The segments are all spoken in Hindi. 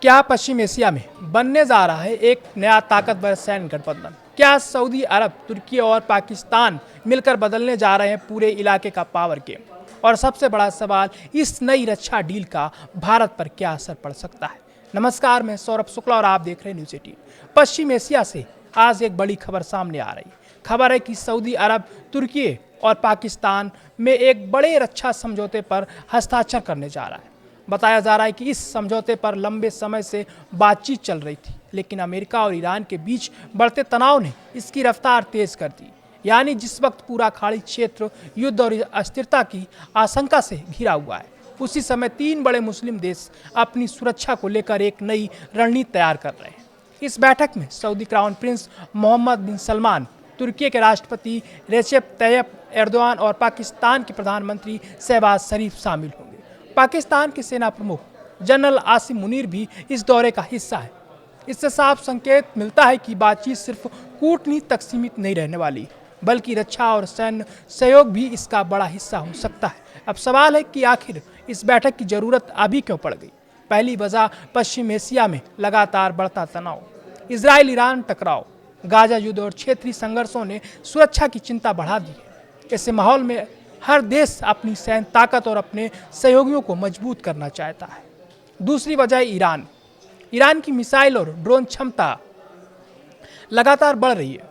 क्या पश्चिम एशिया में बनने जा रहा है एक नया ताकतवर सैन्य गठबंधन? क्या सऊदी अरब, तुर्की और पाकिस्तान मिलकर बदलने जा रहे हैं पूरे इलाके का पावर गेम? और सबसे बड़ा सवाल, इस नई रक्षा डील का भारत पर क्या असर पड़ सकता है? नमस्कार, मैं सौरभ शुक्ला और आप देख रहे हैं न्यूज़ 18। पश्चिम एशिया से आज एक बड़ी खबर सामने आ रही है। खबर है कि सऊदी अरब, तुर्की और पाकिस्तान में एक बड़े रक्षा समझौते पर हस्ताक्षर करने जा रहा है। बताया जा रहा है कि इस समझौते पर लंबे समय से बातचीत चल रही थी, लेकिन अमेरिका और ईरान के बीच बढ़ते तनाव ने इसकी रफ्तार तेज कर दी। यानी जिस वक्त पूरा खाड़ी क्षेत्र युद्ध और अस्थिरता की आशंका से घिरा हुआ है, उसी समय तीन बड़े मुस्लिम देश अपनी सुरक्षा को लेकर एक नई रणनीति तैयार कर रहे हैं। इस बैठक में सऊदी क्राउन प्रिंस मोहम्मद बिन सलमान, तुर्की के राष्ट्रपति रेसेप तैयप एर्दोआन और पाकिस्तान के प्रधानमंत्री शहबाज शरीफ शामिल होंगे। पाकिस्तान के सेना प्रमुख जनरल आसिम मुनीर भी इस दौरे का हिस्सा है। इससे साफ संकेत मिलता है कि बातचीत सिर्फ कूटनीति तक सीमित नहीं रहने वाली, बल्कि रक्षा और सैन्य सहयोग भी इसका बड़ा हिस्सा हो सकता है। अब सवाल है कि आखिर इस बैठक की जरूरत अभी क्यों पड़ गई? पहली वजह पश्चिम एशिया में लगातार बढ़ता तनाव, इजराइल ईरान टकराव, गाजा युद्ध और क्षेत्रीय संघर्षों ने सुरक्षा की चिंता बढ़ा दी है। ऐसे माहौल में हर देश अपनी सैन्य ताकत और अपने सहयोगियों को मजबूत करना चाहता है। दूसरी वजह ईरान की मिसाइल और ड्रोन क्षमता लगातार बढ़ रही है।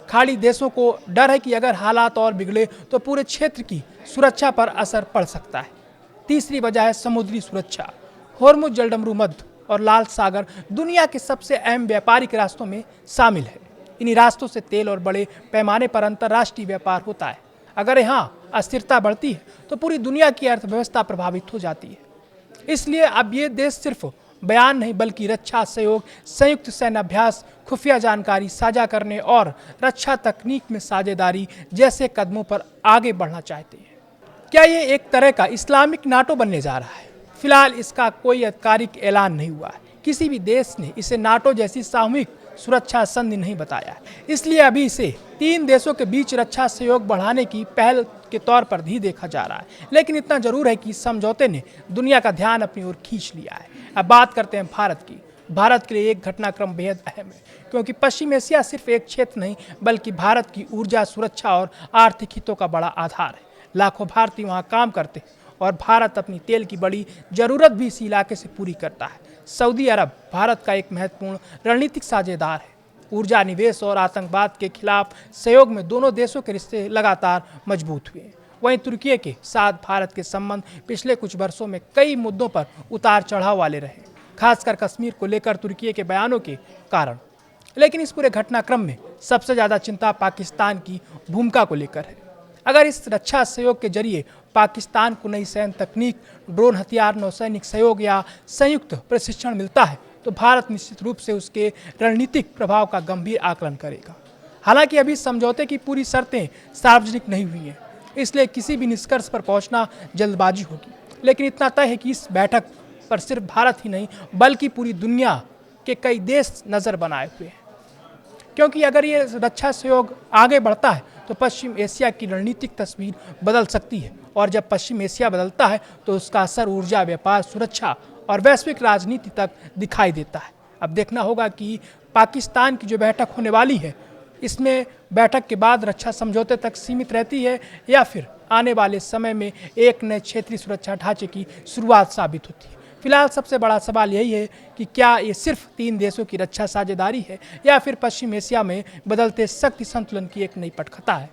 खाड़ी देशों को डर है कि अगर हालात और बिगड़े तो पूरे क्षेत्र की सुरक्षा पर असर पड़ सकता है। तीसरी वजह है समुद्री सुरक्षा। होर्मुज जलडमरू मध्य और लाल सागर दुनिया के सबसे अहम व्यापारिक रास्तों में शामिल है। इन्हीं रास्तों से तेल और बड़े पैमाने पर अंतर्राष्ट्रीय व्यापार होता है। अगर यहाँ अस्थिरता बढ़ती है तो पूरी दुनिया की अर्थव्यवस्था प्रभावित हो जाती है। इसलिए अब ये देश सिर्फ बयान नहीं, बल्कि रक्षा सहयोग, संयुक्त सैन्य अभ्यास, खुफिया जानकारी साझा करने और रक्षा तकनीक में साझेदारी जैसे कदमों पर आगे बढ़ना चाहते हैं। क्या ये एक तरह का इस्लामिक नाटो बनने जा रहा है? फिलहाल इसका कोई आधिकारिक ऐलान नहीं हुआ है। किसी भी देश ने इसे नाटो जैसी सामूहिक सुरक्षा संधि नहीं बताया है। इसलिए अभी इसे तीन देशों के बीच रक्षा सहयोग बढ़ाने की पहल के तौर पर भी देखा जा रहा है। लेकिन इतना जरूर है कि इस समझौते ने दुनिया का ध्यान अपनी ओर खींच लिया है। अब बात करते हैं भारत की। भारत के लिए एक घटनाक्रम बेहद अहम है, क्योंकि पश्चिम एशिया सिर्फ एक क्षेत्र नहीं, बल्कि भारत की ऊर्जा, सुरक्षा और आर्थिक हितों का बड़ा आधार है। लाखों भारतीय वहाँ काम करते हैं और भारत अपनी तेल की बड़ी जरूरत भी इस इलाके से पूरी करता है। सऊदी अरब भारत का एक महत्वपूर्ण रणनीतिक साझेदार है। ऊर्जा, निवेश और आतंकवाद के खिलाफ सहयोग में दोनों देशों के रिश्ते लगातार मजबूत हुए हैं। वहीं तुर्की के साथ भारत के संबंध पिछले कुछ वर्षों में कई मुद्दों पर उतार चढ़ाव वाले रहे, खासकर कश्मीर को लेकर तुर्की के बयानों के कारण। लेकिन इस पूरे घटनाक्रम में सबसे ज़्यादा चिंता पाकिस्तान की भूमिका को लेकर है। अगर इस रक्षा सहयोग के जरिए पाकिस्तान को नई सैन्य तकनीक, ड्रोन हथियार, नौसैनिक सहयोग या संयुक्त प्रशिक्षण मिलता है, तो भारत निश्चित रूप से उसके रणनीतिक प्रभाव का गंभीर आकलन करेगा। हालांकि अभी समझौते की पूरी शर्तें सार्वजनिक नहीं हुई हैं, इसलिए किसी भी निष्कर्ष पर पहुंचना जल्दबाजी होगी। लेकिन इतना तय है कि इस बैठक पर सिर्फ भारत ही नहीं, बल्कि पूरी दुनिया के कई देश नज़र बनाए हुए हैं। क्योंकि अगर ये रक्षा सहयोग आगे बढ़ता है तो पश्चिम एशिया की रणनीतिक तस्वीर बदल सकती है, और जब पश्चिम एशिया बदलता है तो उसका असर ऊर्जा, व्यापार, सुरक्षा और वैश्विक राजनीति तक दिखाई देता है। अब देखना होगा कि पाकिस्तान की जो बैठक होने वाली है, इसमें बैठक के बाद रक्षा समझौते तक सीमित रहती है या फिर आने वाले समय में एक नए क्षेत्रीय सुरक्षा ढांचे की शुरुआत साबित होती है। फिलहाल सबसे बड़ा सवाल यही है कि क्या ये सिर्फ तीन देशों की रक्षा साझेदारी है या फिर पश्चिम एशिया में बदलते शक्ति संतुलन की एक नई पटकथा है।